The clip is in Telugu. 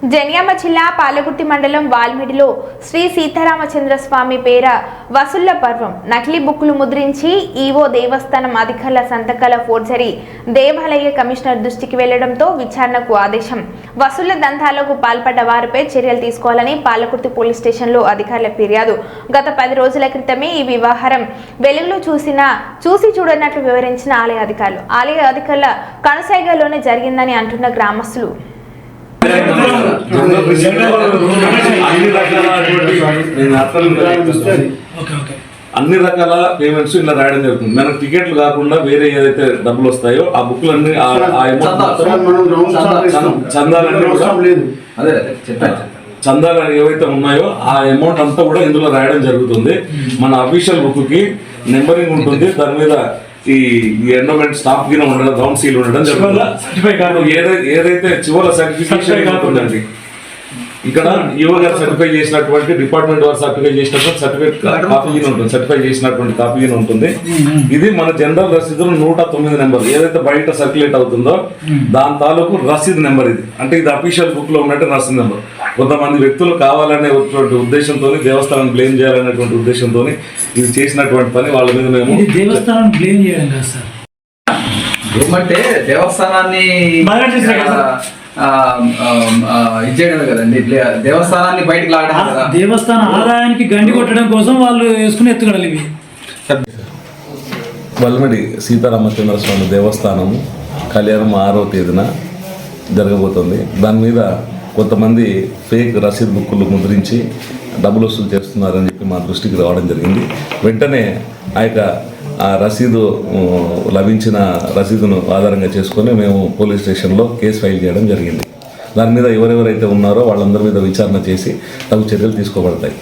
జనియామ జిల్లా పాలగుర్తి మండలం వాల్మిడిలో శ్రీ సీతారామచంద్ర స్వామి పేర వసూళ్ల పర్వం నకిలీ బుక్కులు ముద్రించి ఈవో దేవస్థానం అధికారుల సంతకాల ఫోర్జరీ దేవాలయ కమిషనర్ దృష్టికి వెళ్లడంతో విచారణకు ఆదేశం. వసూళ్ల దందాలకు పాల్పడ్డ వారిపై చర్యలు తీసుకోవాలని పాలకుర్తి పోలీస్ స్టేషన్లో అధికారుల ఫిర్యాదు. గత 10 రోజుల క్రితమే ఈ వ్యవహారం వెలుగులో చూసి చూడనట్లు వివరించిన ఆలయ అధికారుల కనుసైగలోనే జరిగిందని అంటున్న గ్రామస్తులు. అన్ని రకాల పేమెంట్స్ ఇలా రాయడం జరుగుతుంది. మనకు టికెట్లు కాకుండా వేరే ఏదైతే డబ్బులు వస్తాయో ఆ బుక్లన్నీ చందాలు ఏవైతే ఉన్నాయో ఆ అమౌంట్ అంతా కూడా ఇందులో రాయడం జరుగుతుంది. మన అఫీషియల్ బుక్ కి నెంబరింగ్ ఉంటుంది, దాని మీద ఈ ఎండోమెంట్ స్టాఫ్ గిన ఉండడం, గ్రౌండ్ సీల్ ఉండడం జరుగుతుంది. ఏదైతే చివరి సర్టిఫికేషన్ ఉంటుందండి, ఇక్కడ ఈవో గారు సర్టిఫై చేసినటువంటి, డిపార్ట్మెంట్ వారు సర్టిఫై చేసినటువంటి సర్టిఫికేట్ కాపీ ఉంటుంది, సర్టిఫై చేసినటువంటి కాపీ ఉంటుంది. ఇది మన జనరల్ రసీదులు 109 నెంబర్ ఏదైతే బయట సర్క్యులేట్ అవుతుందో దాని తాలూకు రసీదు నెంబర్ ఇది. అంటే ఇది అఫీషియల్ బుక్ లో ఉన్నట్టు రసీదు నెంబర్. కొంతమంది వ్యక్తులు కావాలనే ఉద్దేశంతో, దేవస్థానం బ్లేమ్ చేయాలనేటువంటి ఉద్దేశంతో ఇది చేసినటువంటి పని. వాళ్ళ మీద మేము దేవస్థానం బ్లేమ్ చేయడం కాదు సార్, ఏమంటే దేవస్థానాన్ని ఇచ్చేయడమే కదండి, దేవస్థానాన్ని బయటకు లాగడం కదా. దేవస్థాన ఆదాయానికి గండి కొట్టడం కోసం వాళ్ళు వేసుకుని ఎత్తుగడలు ఇవి. వల్మిడి సీతారామచంద్ర స్వామి దేవస్థానం కళ్యాణం 6వ తేదీన జరగబోతుంది. దాని మీద కొంతమంది ఫేక్ రసీద్ బుక్కులు ముద్రించి డబ్బులు వసూలు చేస్తున్నారని చెప్పి మా దృష్టికి రావడం జరిగింది. వెంటనే ఆ రసీదు లభించిన రసీదును ఆధారంగా చేసుకొని మేము పోలీస్ స్టేషన్లో కేసు ఫైల్ చేయడం జరిగింది. దాని మీద ఎవరెవరైతే ఉన్నారో వాళ్ళందరి మీద విచారణ చేసి తగు చర్యలు తీసుకోబడతాయి.